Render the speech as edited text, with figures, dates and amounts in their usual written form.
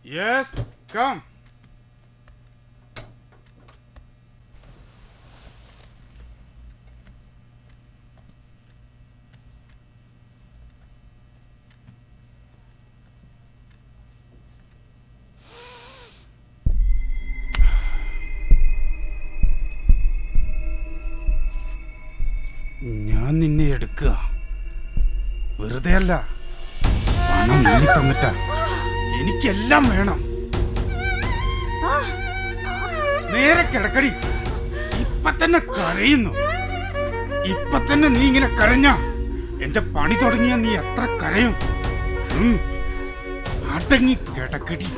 Yes, come. ഞാൻ നിന്നെ എടുക്കുക, വെറുതെ അല്ല. പണം എണ്ണി തന്നിട്ടാ, എനിക്കെല്ലാം വേണം. നേരെ കിടക്കടി. ഇപ്പൊ തന്നെ കരയുന്നു. ഇപ്പൊ തന്നെ നീ ഇങ്ങനെ കരഞ്ഞ എന്റെ പണി തുടങ്ങിയ നീ എത്ര കരയും. അടങ്ങി കിടക്കടി.